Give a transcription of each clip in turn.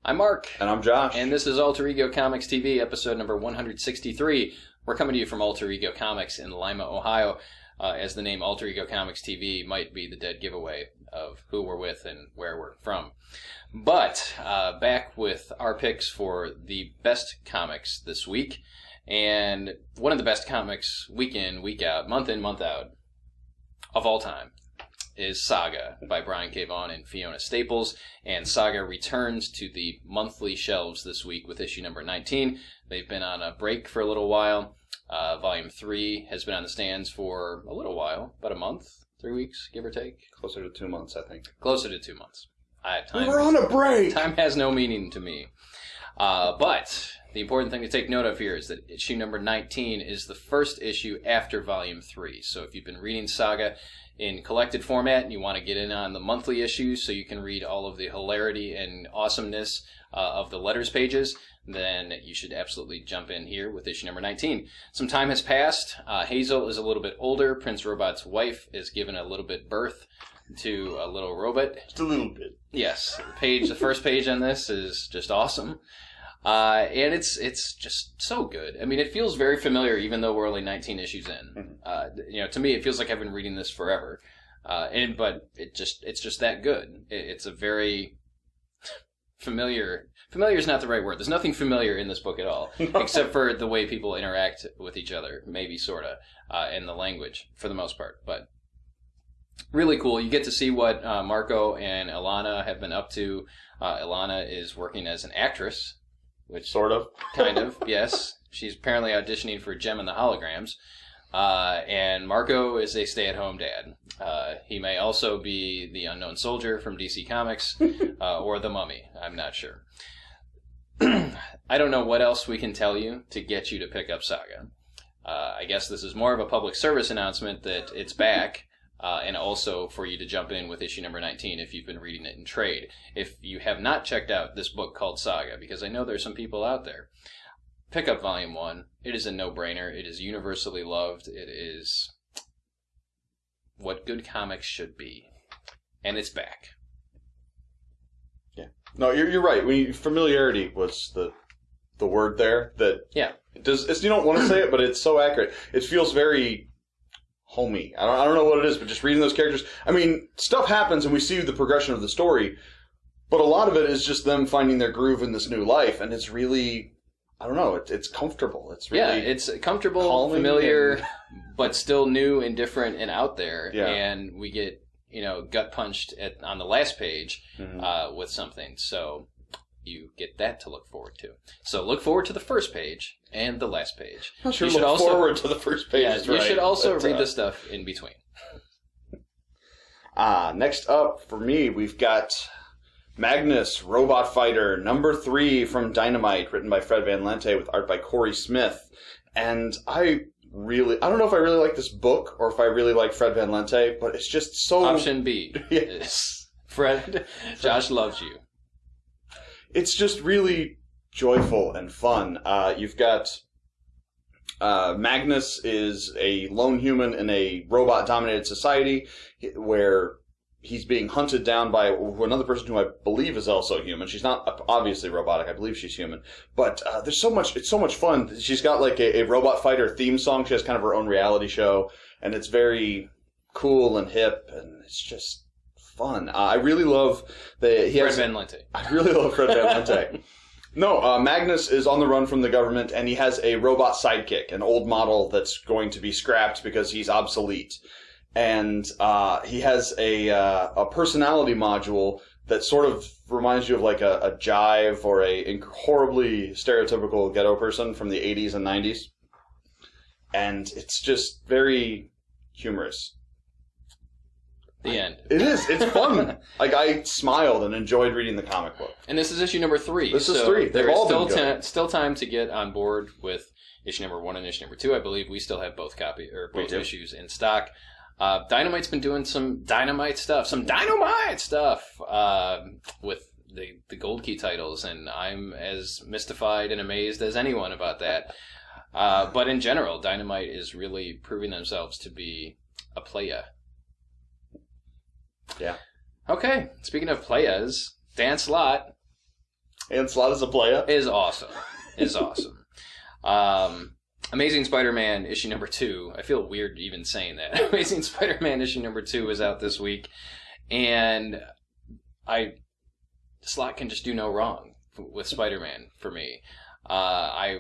I'm Mark. And I'm Josh. And this is Alter Ego Comics TV, episode number 163. We're coming to you from Alter Ego Comics in Lima, Ohio, as the name Alter Ego Comics TV might be the dead giveaway of who we're with and where we're from. But back with our picks for the best comics this week. And one of the best comics week in, week out, month in, month out of all time is Saga by Brian K. Vaughan and Fiona Staples. And Saga returns to the monthly shelves this week with issue number 19. They've been on a break for a little while. Volume 3 has been on the stands for a little while, about a month, 3 weeks, give or take. Closer to 2 months, I think. Closer to 2 months. We're on a break! Time has no meaning to me. But the important thing to take note of here is that issue number 19 is the first issue after Volume 3. So if you've been reading Saga in collected format and you want to get in on the monthly issues so you can read all of the hilarity and awesomeness of the letters pages, then you should absolutely jump in here with issue number 19. Some time has passed. Hazel is a little bit older. Prince Robot's wife is given a little bit birth to a little robot. Just a little bit. Yes. The first page on this is just awesome. And it's just so good. I mean, it feels very familiar, even though we're only 19 issues in. To me, it feels like I've been reading this forever. But it's just that good. It's a very familiar. Familiar is not the right word. There's nothing familiar in this book at all, except for the way people interact with each other, maybe sorta, and the language for the most part. But really cool. You get to see what Marco and Ilana have been up to. Ilana is working as an actress. Which sort of. Kind of, yes. She's apparently auditioning for Gem and the Holograms. And Marco is a stay-at-home dad. He may also be the Unknown Soldier from DC Comics, or the Mummy. I'm not sure. I don't know what else we can tell you to get you to pick up Saga. I guess this is more of a public service announcement that it's back. And also for you to jump in with issue number 19 if you've been reading it in trade. If you have not checked out this book called Saga, because I know there's some people out there, pick up Volume 1. It is a no-brainer. It is universally loved. It is what good comics should be. And it's back. Yeah. No, you're right. Familiarity was the word there. That yeah. You don't want to say it, but it's so accurate. It feels very homey. I don't know what it is, but just reading those characters. I mean, stuff happens and we see the progression of the story, but a lot of it is just them finding their groove in this new life, and it's really, I don't know, it's comfortable. It's really it's comfortable, familiar, but still new and different and out there. Yeah. And we get, gut punched on the last page with something. So you get that to look forward to. So look forward to the first page and the last page. I'm sure you look forward to the first page. Yeah, you should also read the stuff in between. Next up for me, we've got Magnus, Robot Fighter, number 3 from Dynamite, written by Fred Van Lente with art by Corey Smith. And I don't know if I really like this book or if I really like Fred Van Lente, but it's just so... Option B. Yes. Fred, Josh loves you. It's just really joyful and fun. You've got Magnus is a lone human in a robot-dominated society where he's being hunted down by another person who I believe is also human. She's not obviously robotic. I believe she's human. But it's so much fun. She's got like a Robot Fighter theme song. She has kind of her own reality show, and it's very cool and hip, and it's just fun. I really love Fred Van Lente. I really love Fred Van Lente. No, Magnus is on the run from the government, and he has a robot sidekick, an old model that's going to be scrapped because he's obsolete. And he has a personality module that sort of reminds you of like a jive or a horribly stereotypical ghetto person from the 80s and 90s. And it's just very humorous. The end. It is. It's fun. Like, I smiled and enjoyed reading the comic book. And this is issue number 3. This is 3. They've all been good. Still time to get on board with issue number 1 and issue number 2. I believe we still have both issues in stock. Dynamite's been doing some dynamite stuff with the Gold Key titles, and I'm as mystified and amazed as anyone about that. But in general, Dynamite is really proving themselves to be a playa. Yeah. Okay, speaking of playas, Dan Slott And Slott as a player is awesome. Amazing Spider-Man issue number 2. I feel weird even saying that. Amazing Spider-Man issue number 2 is out this week, and Slott can just do no wrong with Spider-Man for me. I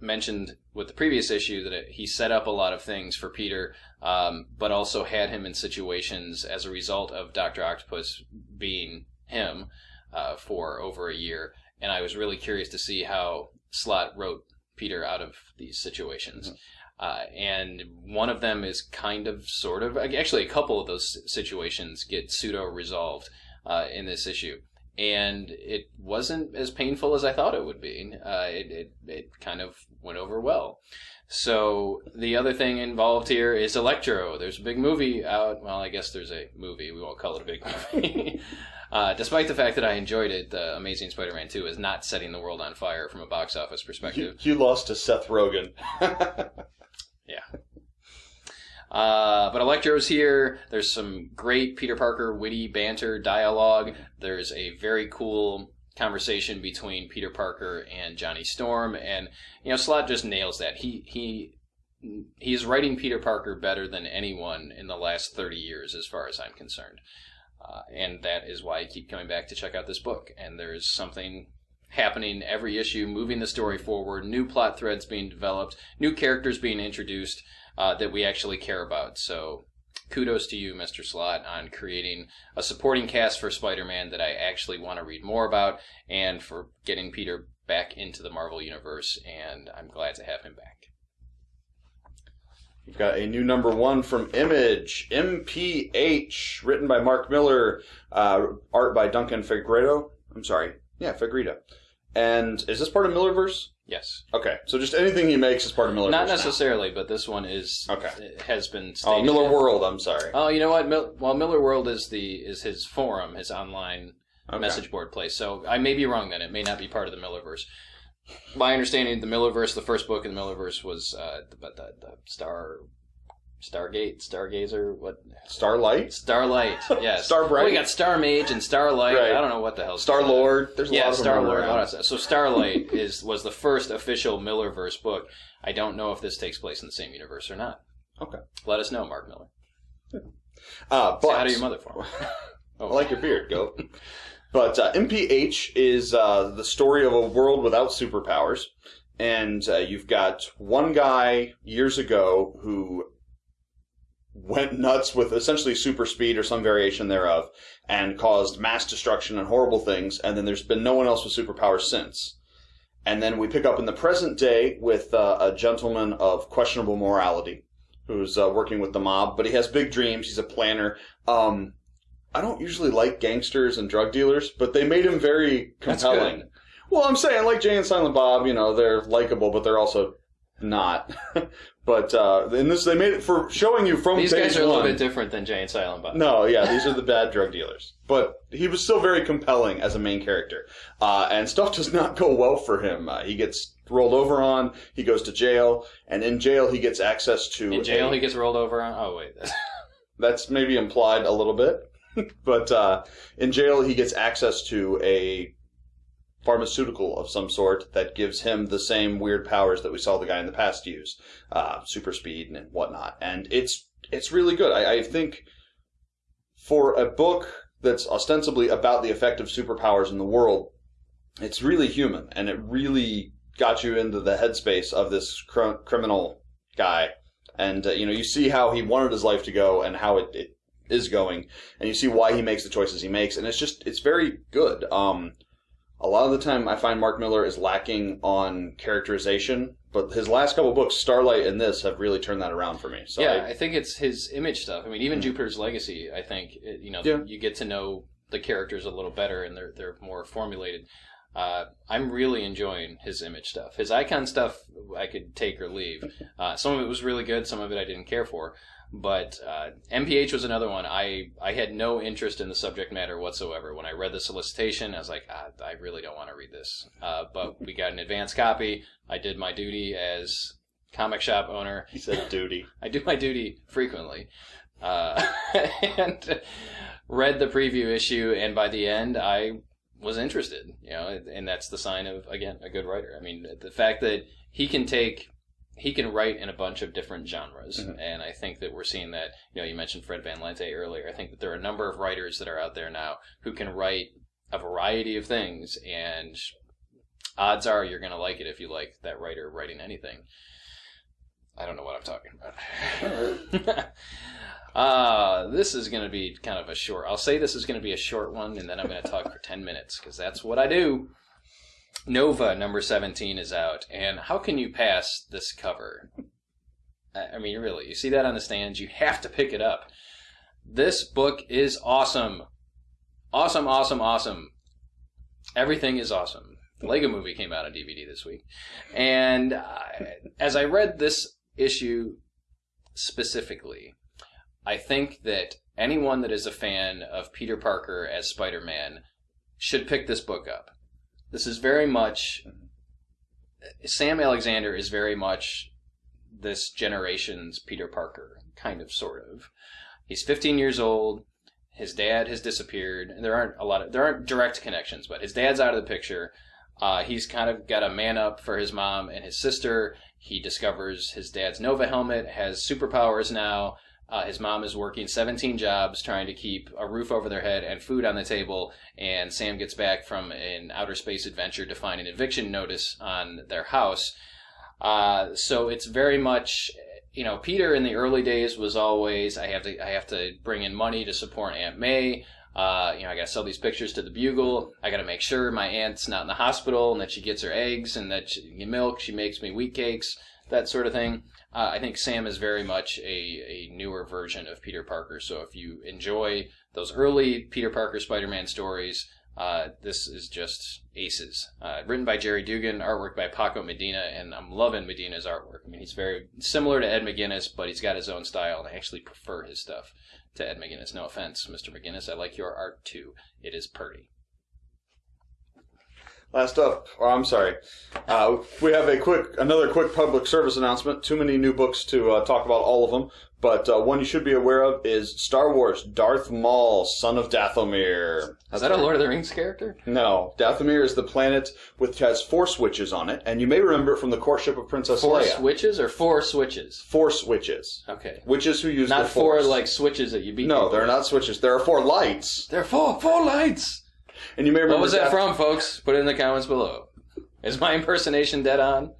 mentioned with the previous issue that he set up a lot of things for Peter, but also had him in situations as a result of Dr. Octopus being him for over a year, and I was really curious to see how Slott wrote Peter out of these situations. And one of them is sort of, actually a couple of those situations get pseudo-resolved in this issue. And it wasn't as painful as I thought it would be. It kind of went over well. So the other thing involved here is Electro. There's a big movie out. Well, I guess there's a movie. We won't call it a big movie. Despite the fact that I enjoyed it, The Amazing Spider-Man 2 is not setting the world on fire from a box office perspective. You lost to Seth Rogen. Yeah. But Electro's here. There's some great Peter Parker witty banter dialogue. There's a very cool conversation between Peter Parker and Johnny Storm, and Slott just nails that. He's writing Peter Parker better than anyone in the last 30 years, as far as I'm concerned. And that is why I keep coming back to check out this book. And there's something happening every issue, moving the story forward, new plot threads being developed, new characters being introduced that we actually care about. So kudos to you, Mr. Slott, on creating a supporting cast for Spider-Man that I actually want to read more about, and for getting Peter back into the Marvel Universe, and I'm glad to have him back. We've got a new number 1 from Image, MPH, written by Mark Miller, art by Duncan Fegredo. Fegredo. And is this part of Millerverse? Yes. Okay, so just anything he makes is part of Millerverse. Not necessarily, but this one is. Okay. It has been stated. Oh, Miller World. I'm sorry. Oh, you know what? Miller World is his forum, his online message board place. So I may be wrong. Then it may not be part of the Millerverse. My understanding, the Millerverse, the first book in the Millerverse was the Stargazer, what? Starlight, yes. Starbright. We got Star Mage and Starlight. Right. I don't know what the hell. Star-Lord. There's a lot of them Star-Lord. So Starlight was the first official Millerverse book. I don't know if this takes place in the same universe or not. Okay. Let us know, Mark Miller. But say hi to your mother for me. I like your beard, go. But MPH is the story of a world without superpowers. And you've got one guy years ago who went nuts with essentially super speed or some variation thereof and caused mass destruction and horrible things, and then there's been no one else with superpowers since. And then we pick up in the present day with a gentleman of questionable morality who's working with the mob, but he has big dreams. He's a planner. I don't usually like gangsters and drug dealers, but they made him very compelling. Well, I'm saying, like Jay and Silent Bob, they're likable, but they're also not. But in this, they made it for showing you from these page guys are a one. little bit different than Jay and Silent Bob. No, yeah, these are the bad drug dealers. But he was still very compelling as a main character. And stuff does not go well for him. He gets rolled over on, he goes to jail, and in jail he gets access to... In jail he gets rolled over on? Oh, wait. That's maybe implied a little bit. But in jail he gets access to a pharmaceutical of some sort that gives him the same weird powers that we saw the guy in the past use, super speed and whatnot. And it's really good. I think for a book that's ostensibly about the effect of superpowers in the world, it's really human, and it really got you into the headspace of this criminal guy. And you see how he wanted his life to go and how it is going, and you see why he makes the choices he makes, and it's very good. A lot of the time I find Mark Miller is lacking on characterization, but his last couple books, Starlight and this, have really turned that around for me. So yeah, I think it's his image stuff. I mean, even Jupiter's Legacy, I think, you get to know the characters a little better, and they're more formulated. I'm really enjoying his image stuff. His icon stuff I could take or leave. Some of it was really good, some of it I didn't care for. But MPH was another one. I had no interest in the subject matter whatsoever. When I read the solicitation, I was like, I really don't want to read this. But we got an advance copy. I did my duty as comic shop owner. He said duty. I do my duty frequently. And read the preview issue, and by the end, I was interested, and that's the sign of, again, a good writer. I mean, the fact that he can write in a bunch of different genres, and I think that we're seeing that. You mentioned Fred Van Lente earlier. I think that there are a number of writers that are out there now who can write a variety of things, and odds are you're going to like it if you like that writer writing anything. I don't know what I'm talking about. This is going to be kind of a short... I'll say this is going to be a short one, and then I'm going to talk for 10 minutes, because that's what I do. Nova, number 17, is out, and how can you pass this cover? I mean, really, you see that on the stands, you have to pick it up. This book is awesome. Awesome, awesome, awesome. Everything is awesome. The Lego Movie came out on DVD this week. And as I read this issue specifically, I think that anyone that is a fan of Peter Parker as Spider-Man should pick this book up. This is very much... Sam Alexander is very much this generation's Peter Parker, kind of, sort of. He's 15 years old. His dad has disappeared. There aren't direct connections, but his dad's out of the picture. He's kind of got a man up for his mom and his sister. He discovers his dad's Nova helmet has superpowers now. His mom is working 17 jobs trying to keep a roof over their head and food on the table. And Sam gets back from an outer space adventure to find an eviction notice on their house. So it's very much... Peter in the early days was always, I have to bring in money to support Aunt May. I got to sell these pictures to the Bugle. I got to make sure my aunt's not in the hospital and that she gets her eggs and that milk. She makes me wheat cakes, that sort of thing. I think Sam is very much a newer version of Peter Parker. So if you enjoy those early Peter Parker Spider-Man stories, this is just aces. Written by Jerry Dugan, artwork by Paco Medina, and I'm loving Medina's artwork. I mean, he's very similar to Ed McGuinness, but he's got his own style, and I actually prefer his stuff to Ed McGuinness. No offense, Mr. McGuinness. I like your art, too. It is pretty. Last up, I'm sorry, we have another quick public service announcement. Too many new books to talk about all of them, but one you should be aware of is Star Wars Darth Maul, Son of Dathomir. Is that a Lord of the Rings character? No, Dathomir is the planet which has 4 switches on it, and you may remember it from the courtship of Princess Leia. 4 switches or 4 switches? 4 switches. Okay. Witches who use not the Force. 4 like switches that you beat. No, they're not switches. There are 4 lights. There are 4 lights. And you may remember what was that from, folks? Put it in the comments below. Is my impersonation dead on?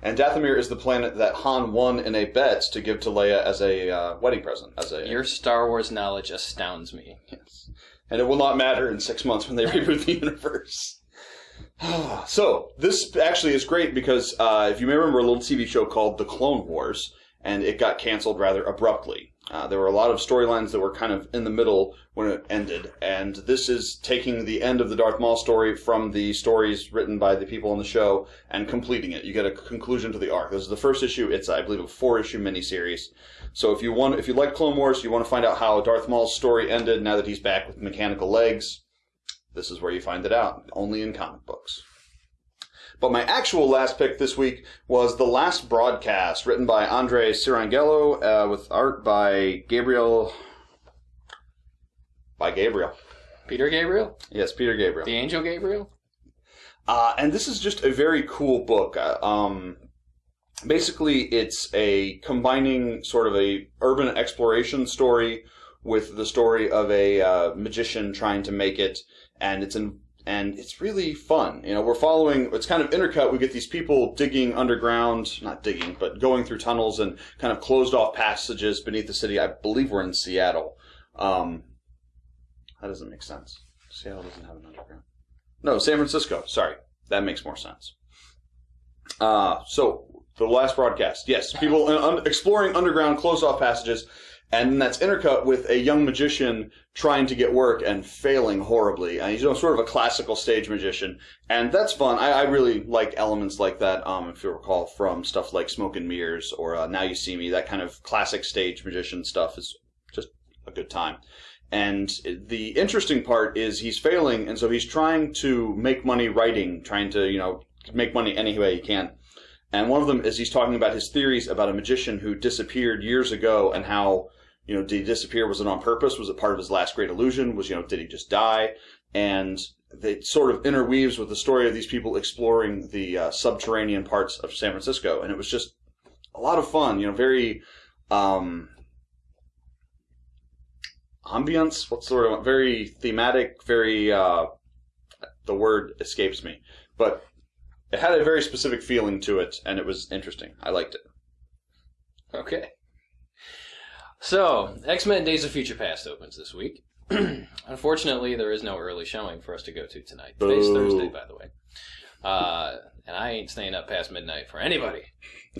And Dathomir is the planet that Han won in a bet to give to Leia as a wedding present. Your Star Wars knowledge astounds me. Yes. And it will not matter in 6 months when they reboot the universe. So, this actually is great because if you may remember a little TV show called The Clone Wars, and it got canceled rather abruptly. There were a lot of storylines that were kind of in the middle when it ended, and this is taking the end of the Darth Maul story from the stories written by the people on the show and completing it. You get a conclusion to the arc. This is the first issue. It's, I believe, a 4-issue miniseries. So if you like Clone Wars, you want to find out how Darth Maul's story ended now that he's back with mechanical legs, this is where you find it out, only in comic books. But my actual last pick this week was The Last Broadcast, written by Andre Cirangello, with art by Gabriel. Peter Gabriel? Yes, Peter Gabriel. The Angel Gabriel? And this is just a very cool book. Basically, it's a combining sort of a urban exploration story with the story of a magician trying to make it, and it's really fun. We're following, it's kind of intercut. We get these people digging underground, not digging, but going through tunnels and kind of closed off passages beneath the city. I believe we're in Seattle. That doesn't make sense. Seattle doesn't have an underground. No, San Francisco. Sorry. That makes more sense. So, The Last Broadcast. Yes, people exploring underground closed off passages. And that's intercut with a young magician trying to get work and failing horribly. And he's sort of a classical stage magician. And that's fun. I really like elements like that, if you recall, from stuff like Smoke and Mirrors or Now You See Me. That kind of classic stage magician stuff is just a good time. And the interesting part is he's failing, and so he's trying to make money writing, trying to, make money any way he can. And one of them is he's talking about his theories about a magician who disappeared years ago and how, did he disappear? Was it on purpose? Was it part of his last great illusion? Did he just die? And it sort of interweaves with the story of these people exploring the subterranean parts of San Francisco, and it was just a lot of fun. Very ambience. What's the word? Very thematic. Very the word escapes me, but it had a very specific feeling to it, and it was interesting. I liked it. Okay. So, X-Men Days of Future Past opens this week. Unfortunately, there is no early showing for us to go to tonight. Today's Thursday, by the way. And I ain't staying up past midnight for anybody.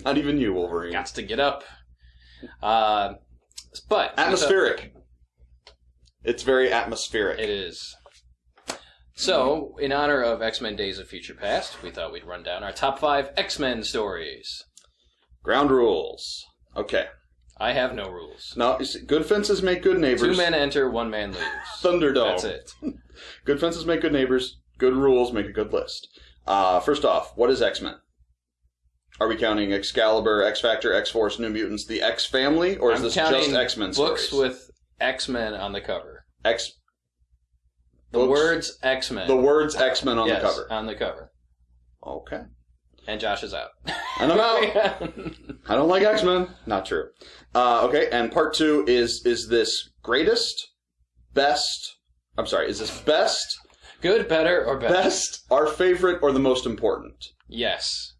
Not even you, Wolverine. Gots to get up. But atmospheric. It's very atmospheric. It is. So, in honor of X-Men Days of Future Past, we thought we'd run down our top 5 X-Men stories. Ground rules. Okay. I have no rules. No, you see, good fences make good neighbors. 2 men enter, 1 man leaves. Thunderdome. That's it. Good fences make good neighbors. Good rules make a good list. First off, what is X-Men? Are we counting Excalibur, X-Factor, X-Force, New Mutants, the X-Family, or is this just X-Men stories? Books with X-Men on the cover. The words X-Men. The words X-Men on the cover. on the cover. Okay. And Josh is out. And I'm out. I don't like X-Men. Not true. Okay, and part 2 is this greatest, best... I'm sorry, is this best... Good, better, or better? Best, our favorite, or the most important? Yes.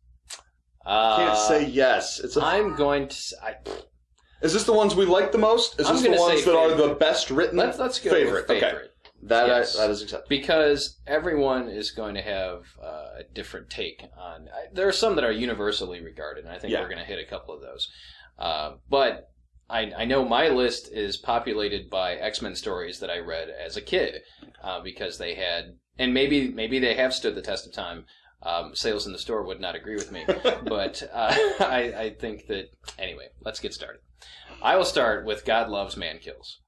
Can't say yes. I'm going to... Is this the ones we like the most? Is this the ones that are the best written? Let's go favorite. with favorite. Okay. That is acceptable. Because everyone is going to have a different take on... There are some that are universally regarded, and I think we're going to hit a couple of those. But I know my list is populated by X-Men stories that I read as a kid, because they had... And maybe they have stood the test of time. Sales in the store would not agree with me. But I think that... Anyway, let's get started. I will start with God Loves, Man Kills.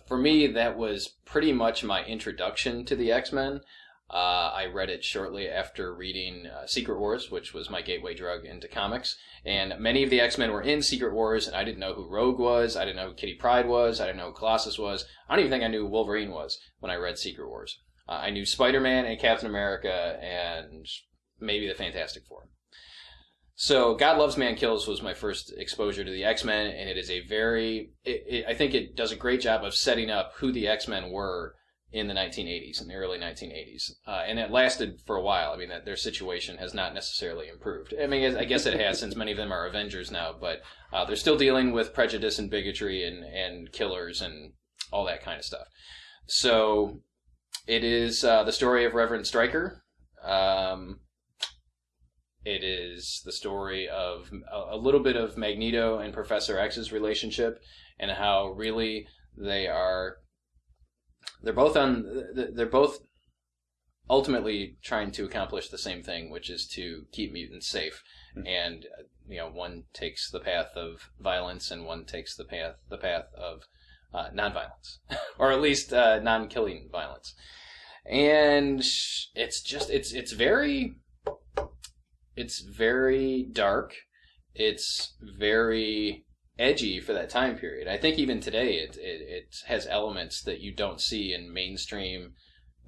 For me, that was pretty much my introduction to the X-Men. I read it shortly after reading Secret Wars, which was my gateway drug into comics. And many of the X-Men were in Secret Wars, and I didn't know who Rogue was. I didn't know who Kitty Pryde was. I didn't know who Colossus was. I don't even think I knew who Wolverine was when I read Secret Wars. I knew Spider-Man and Captain America and maybe the Fantastic Four. So, God Loves, Man Kills was my first exposure to the X-Men, and it is a very... I think it does a great job of setting up who the X-Men were in the 1980s, in the early 1980s. And it lasted for a while. I mean, their situation has not necessarily improved. I mean, I guess it has, since many of them are Avengers now, but they're still dealing with prejudice and bigotry and killers and all that kind of stuff. So, it is the story of Reverend Stryker. It is the story of a little bit of Magneto and Professor X's relationship, and how really they're both ultimately trying to accomplish the same thing, which is to keep mutants safe. And one takes the path of violence, and one takes the path of non-violence, or at least non-killing violence. And it's very dark. It's very edgy for that time period. I think even today it has elements that you don't see in mainstream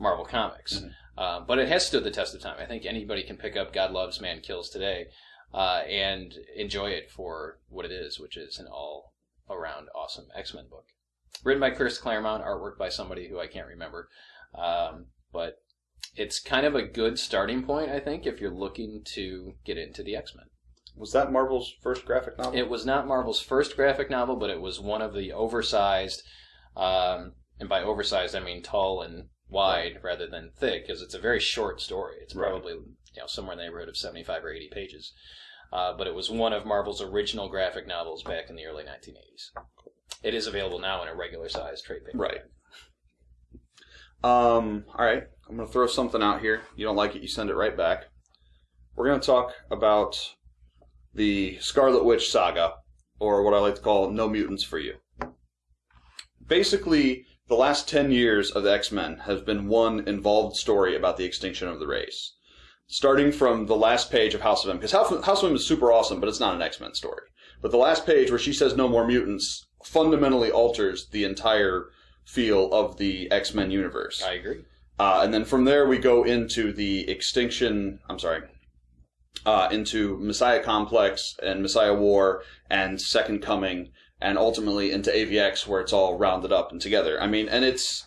Marvel Comics. Mm-hmm. But it has stood the test of time. I think anybody can pick up God Loves, Man Kills today and enjoy it for what it is, which is an all-around awesome X-Men book. Written by Chris Claremont, artwork by somebody who I can't remember. But it's kind of a good starting point, I think, if you're looking to get into the X-Men. Was that Marvel's first graphic novel? It was not Marvel's first graphic novel, but it was one of the oversized, and by oversized I mean tall and wide rather than thick, because it's a very short story. It's probably somewhere in the neighborhood of 75 or 80 pages. But it was one of Marvel's original graphic novels back in the early 1980s. It is available now in a regular-sized trade paperback. Right. All right. I'm going to throw something out here. You don't like it, you send it right back. We're going to talk about the Scarlet Witch saga, or what I like to call No Mutants for You. Basically, the last 10 years of the X-Men has been one involved story about the extinction of the race. Starting from the last page of House of M, because House of M is super awesome, but it's not an X-Men story. But the last page where she says no more mutants fundamentally alters the entire feel of the X-Men universe. I agree. And then from there we go into into Messiah Complex and Messiah War and Second Coming, and ultimately into AVX, where it's all rounded up and together. I mean, and it's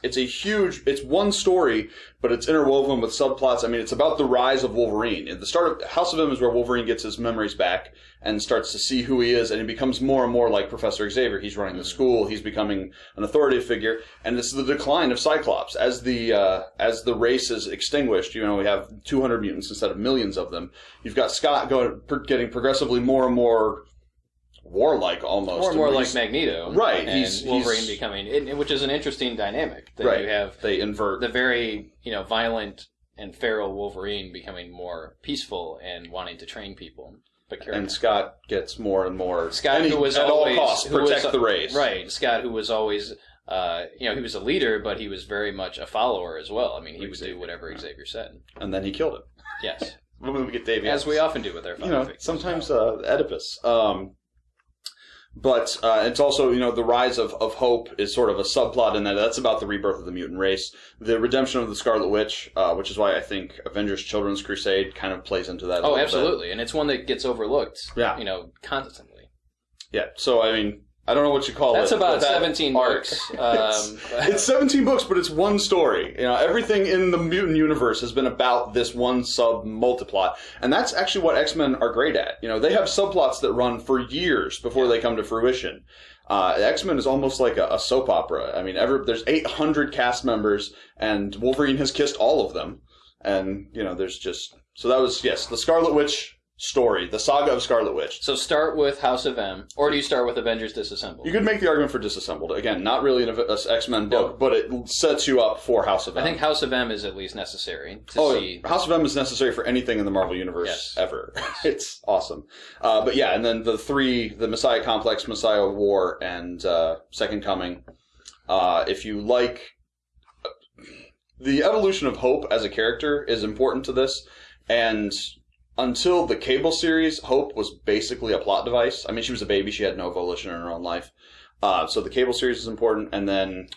one story, but it's interwoven with subplots. I mean, it's about the rise of Wolverine. At the start of House of M is where Wolverine gets his memories back and starts to see who he is, and he becomes more and more like Professor Xavier. He's running the school, he's becoming an authoritative figure, and it's the decline of Cyclops. As the race is extinguished, we have 200 mutants instead of millions of them. You've got Scott getting progressively more and more warlike, almost. More and more like Magneto. Right. And Wolverine becoming, which is an interesting dynamic. That you have they invert. The very, violent and feral Wolverine becoming more peaceful and wanting to train people. And Scott gets more and more. Scott, who was at always, all costs, protect the race. Right. Scott, who was always, he was a leader, but he was very much a follower as well. I mean, he would do whatever Xavier said. And then he killed him. Yes. When we get Davey. As we often do with our father figures. Sometimes Oedipus. But it's also, the rise of Hope is sort of a subplot in that. That's about the rebirth of the mutant race. The redemption of the Scarlet Witch, which is why I think Avengers Children's Crusade kind of plays into that. Oh, absolutely. And it's one that gets overlooked, constantly. Yeah, so, I mean, I don't know what you call That's it. That's about 17 books. It's 17 books, but it's one story. Everything in the mutant universe has been about this one sub-multiplot. And that's actually what X-Men are great at. They have subplots that run for years before they come to fruition. X-Men is almost like a soap opera. I mean, there's 800 cast members, and Wolverine has kissed all of them. And, there's just... So that was, yes, the Scarlet Witch story, the Saga of Scarlet Witch. So start with House of M, or do you start with Avengers Disassembled? You could make the argument for Disassembled. Again, not really an X-Men book, but it sets you up for House of M. I think House of M is at least necessary to see. House of M is necessary for anything in the Marvel Universe ever. It's awesome. But yeah, and then the Messiah Complex, Messiah War, and Second Coming. If you like... The evolution of Hope as a character is important to this, and... Until the Cable series, Hope was basically a plot device. I mean, she was a baby. She had no volition in her own life. So the Cable series is important. And then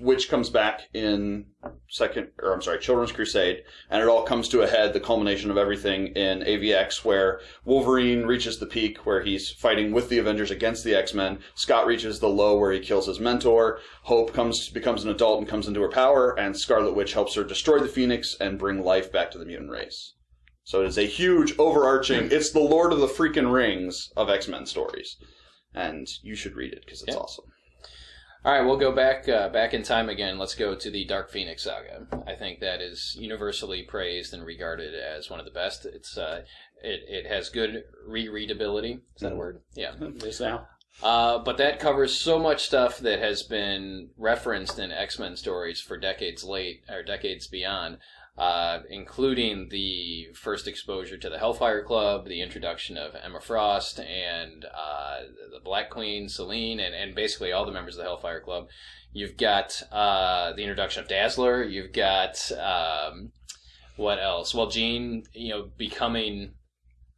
Witch comes back in Children's Crusade. And it all comes to a head, the culmination of everything in AVX, where Wolverine reaches the peak, where he's fighting with the Avengers against the X-Men. Scott reaches the low, where he kills his mentor. Hope becomes an adult and comes into her power. And Scarlet Witch helps her destroy the Phoenix and bring life back to the mutant race. So it is a huge, overarching... It's the Lord of the freaking Rings of X-Men stories. And you should read it, because it's awesome. All right, we'll go back in time again. Let's go to the Dark Phoenix saga. I think that is universally praised and regarded as one of the best. It has good rereadability. Is that a word? Yeah. It is now. But that covers so much stuff that has been referenced in X-Men stories for decades beyond. Including the first exposure to the Hellfire Club, the introduction of Emma Frost, and the Black Queen, Selene, and basically all the members of the Hellfire Club. You've got the introduction of Dazzler. You've got what else? Well, Jean, becoming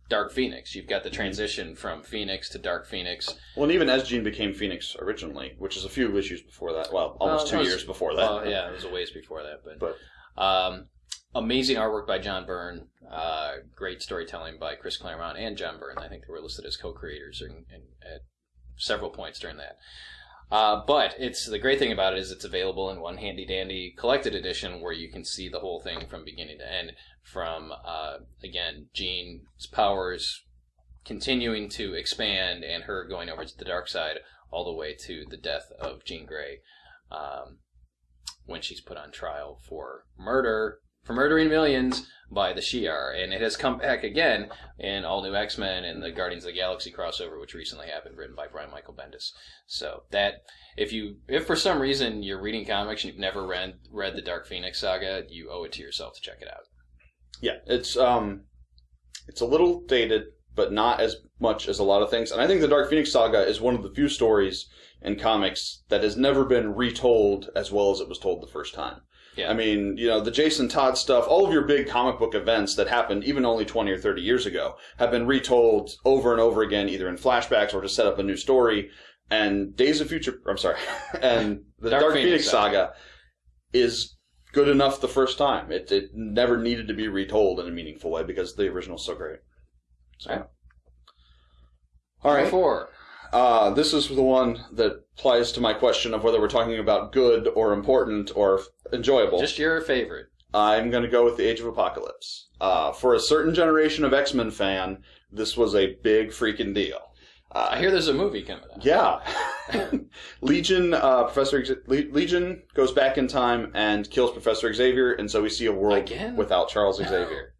Dark Phoenix. You've got the transition from Phoenix to Dark Phoenix. Well, and even as Jean became Phoenix originally, which is a few issues before that. Well, almost 2 years before that. Well, yeah, it was a ways before that, but amazing artwork by John Byrne. Great storytelling by Chris Claremont and John Byrne. I think they were listed as co-creators at several points during that. But the great thing about it is it's available in one handy-dandy collected edition where you can see the whole thing from beginning to end. From, again, Jean's powers continuing to expand and her going over to the dark side all the way to the death of Jean Grey when she's put on trial for murdering millions by the Shi'ar. And it has come back again in All New X-Men and the Guardians of the Galaxy crossover, which recently happened, written by Brian Michael Bendis. So that, if for some reason you're reading comics and you've never read the Dark Phoenix saga, you owe it to yourself to check it out. Yeah, it's a little dated, but not as much as a lot of things. And I think the Dark Phoenix saga is one of the few stories in comics that has never been retold as well as it was told the first time. Yeah. I mean, the Jason Todd stuff, all of your big comic book events that happened even only 20 or 30 years ago have been retold over and over again, either in flashbacks or to set up a new story. And and the Dark Phoenix saga is good enough the first time. It never needed to be retold in a meaningful way because the original's so great. So. All right. 4. This is the one that applies to my question of whether we're talking about good or important or enjoyable. Just your favorite. I'm going to go with the Age of Apocalypse. For a certain generation of X-Men fan, this was a big freaking deal. I hear there's a movie coming out. Yeah. Legion goes back in time and kills Professor Xavier, and so we see a world without Charles Xavier.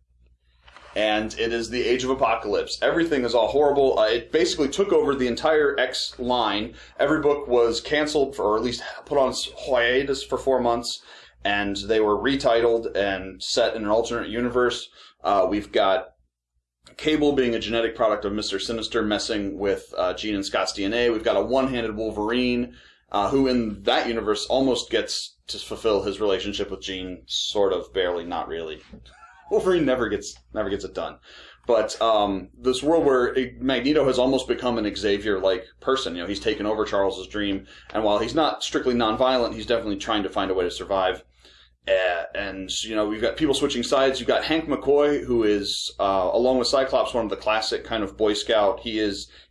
And it is the Age of Apocalypse. Everything is all horrible. It basically took over the entire X line. Every book was canceled, or at least put on hiatus for 4 months, and they were retitled and set in an alternate universe. We've got Cable being a genetic product of Mr. Sinister messing with Jean and Scott's DNA. We've got a one-handed Wolverine, who in that universe almost gets to fulfill his relationship with Jean, sort of, barely, not really. Wolverine never gets it done. But this world where Magneto has almost become an Xavier-like person. You know, he's taken over Charles's dream, and while he's not strictly nonviolent, he's definitely trying to find a way to survive. And, you know, we've got people switching sides. You've got Hank McCoy, who is, along with Cyclops, one of the classic kind of Boy Scout. He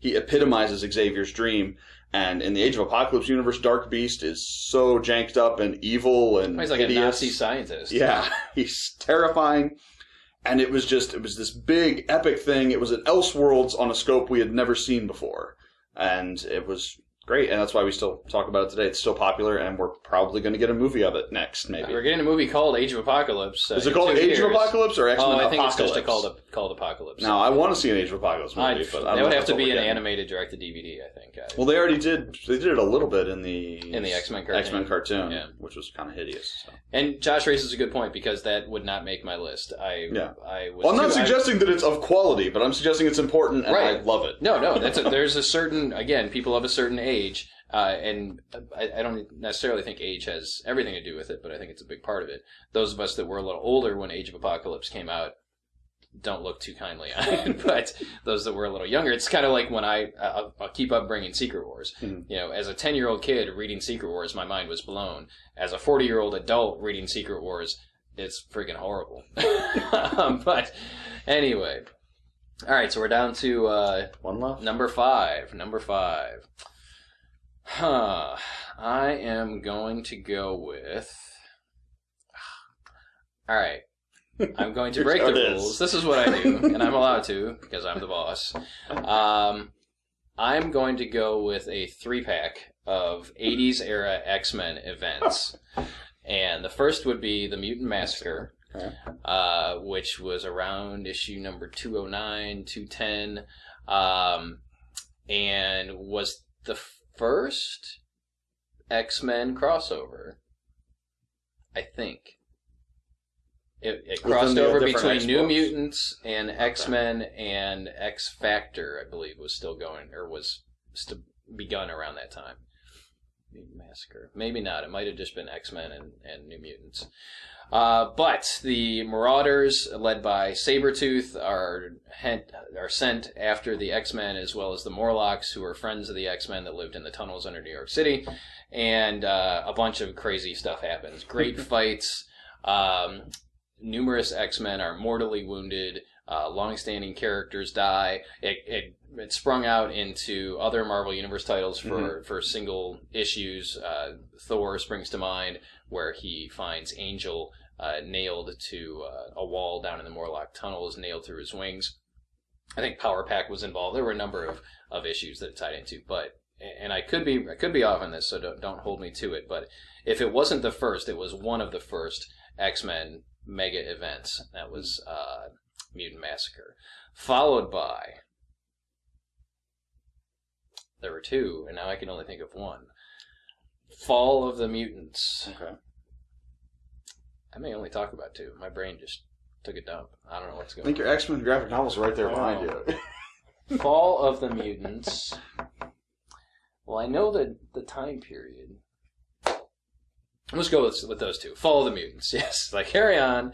epitomizes Xavier's dream. And in the Age of Apocalypse universe, Dark Beast is so janked up and evil and he's like hideous. a Nazi scientist. Yeah, he's terrifying. And it was this big, epic thing. It was an Elseworlds on a scope we had never seen before. And it was great, and that's why we still talk about it today. It's still popular, and we're probably going to get a movie of it next, maybe. We're getting a movie called Age of Apocalypse. Is it called Age of Apocalypse or X-Men Apocalypse? I think it's just called Apocalypse. Now, I want to see an Age of Apocalypse movie, but I don't know. That would have to be an animated direct-to-DVD, I think. Well, they already did. They did it a little bit in the X-Men cartoon, yeah, which was kind of hideous. So. And Josh raises a good point, because that would not make my list. I'm not suggesting that it's of quality, but I'm suggesting it's important, and I love it. No, there's a certain, again, people of a certain age. And I don't necessarily think age has everything to do with it, but I think it's a big part of it. Those of us that were a little older when Age of Apocalypse came out don't look too kindly on it, but those that were a little younger, it's kind of like when I'll keep up bringing Secret Wars. Mm-hmm. You know, as a 10-year-old kid reading Secret Wars, my mind was blown. As a 40-year-old adult reading Secret Wars, it's freaking horrible. But anyway. All right, so we're down to one left. Number 5. I am going to go with... All right. I'm going to break the rules. This is what I do, and I'm allowed to, because I'm the boss. I'm going to go with a 3-pack of 80s-era X-Men events. And the first would be the Mutant Massacre, which was around issue number 209, 210, and was the first X-Men crossover, I think. It crossed over between New Mutants and X-Men, and X-Factor, I believe, was still going, or was begun around that time. Mutant Massacre. Maybe not. It might have just been X-Men and New Mutants. But the Marauders, led by Sabretooth, are sent after the X-Men, as well as the Morlocks, who are friends of the X-Men that lived in the tunnels under New York City. And a bunch of crazy stuff happens. Great fights. Numerous X-Men are mortally wounded. Long-standing characters die. It sprung out into other Marvel Universe titles for single issues. Thor springs to mind, where he finds Angel nailed to a wall down in the Morlock tunnels, nailed through his wings. I think Power Pack was involved. There were a number of issues that it tied into, and I could be off on this, so don't hold me to it. But if it wasn't the first, it was one of the first X-Men mega events. That was Mutant Massacre, followed by, there were 2, and now I can only think of one. Fall of the Mutants. Okay. I may only talk about 2. My brain just took a dump. I don't know what's going on. I think your X-Men graphic novel's right there behind you. Fall of the Mutants. Well, I know the time period. Let's go with those 2. Fall of the Mutants, yes. Like, carry on.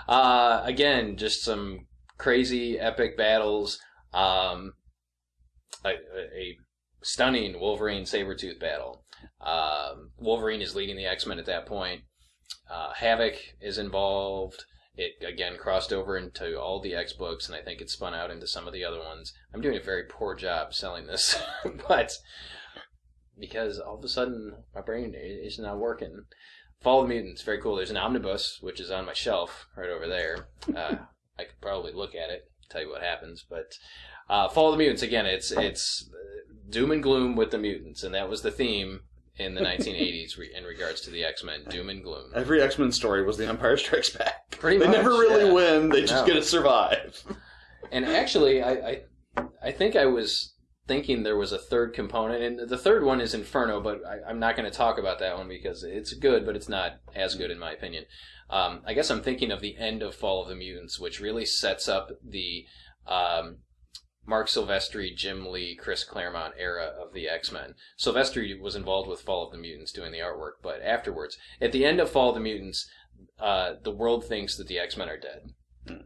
Again, just some crazy, epic battles. A stunning Wolverine Sabretooth battle. Wolverine is leading the X-Men at that point. Havoc is involved. It, again, crossed over into all the X books, and I think it spun out into some of the other ones. I'm doing a very poor job selling this, but because all of a sudden my brain is not working. Fall of the Mutants, very cool. There's an omnibus, which is on my shelf right over there. I could probably look at it, tell you what happens, but Fall of the Mutants, again, it's doom and gloom with the mutants, and that was the theme in the 1980s in regards to the X-Men, doom and gloom. Every X-Men story was the Empire Strikes Back. Pretty much, they never really yeah. win, they just get to survive. And actually, I think I was thinking there was a third component, and the third one is Inferno, but I'm not going to talk about that one because it's good, but it's not as good in my opinion. I guess I'm thinking of the end of Fall of the Mutants, which really sets up the Mark Silvestri, Jim Lee, Chris Claremont era of the X-Men. Silvestri was involved with Fall of the Mutants doing the artwork, but afterwards, at the end of Fall of the Mutants, the world thinks that the X-Men are dead.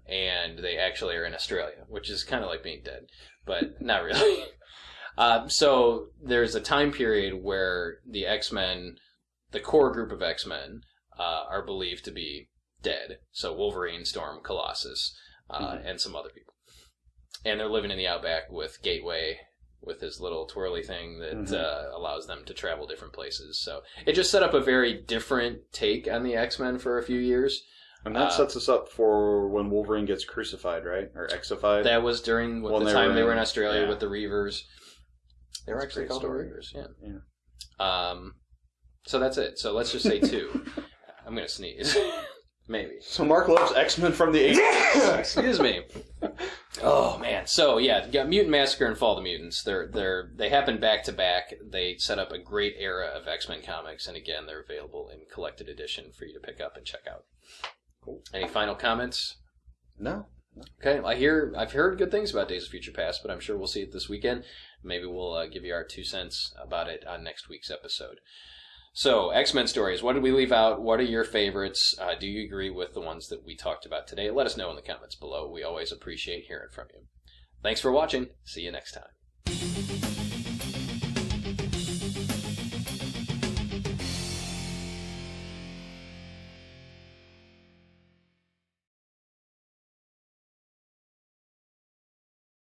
And they actually are in Australia, which is kind of like being dead, but not really. So there's a time period where the X-Men, the core group of X-Men, are believed to be dead. So Wolverine, Storm, Colossus, and some other people. And they're living in the outback with Gateway, with his little twirly thing that allows them to travel different places. So it just set up a very different take on the X-Men for a few years. And that sets us up for when Wolverine gets crucified, right? Or Exified? That was during the time they were in Australia with the Reavers. They were actually called the Reavers, yeah. So that's it. So let's just say 2. I'm going to sneeze. Maybe. So Mark loves X-Men from the 80s. Excuse me. Oh, man. So, yeah, you got Mutant Massacre and Fall of the Mutants. They happen back to back. They set up a great era of X-Men comics, and again, they're available in collected edition for you to pick up and check out. Cool. Any final comments? No. Okay, I've heard good things about Days of Future Past, but I'm sure we'll see it this weekend. Maybe we'll give you our 2 cents about it on next week's episode. So, X-Men stories. What did we leave out? What are your favorites? Do you agree with the ones that we talked about today? Let us know in the comments below. We always appreciate hearing from you. Thanks for watching. See you next time.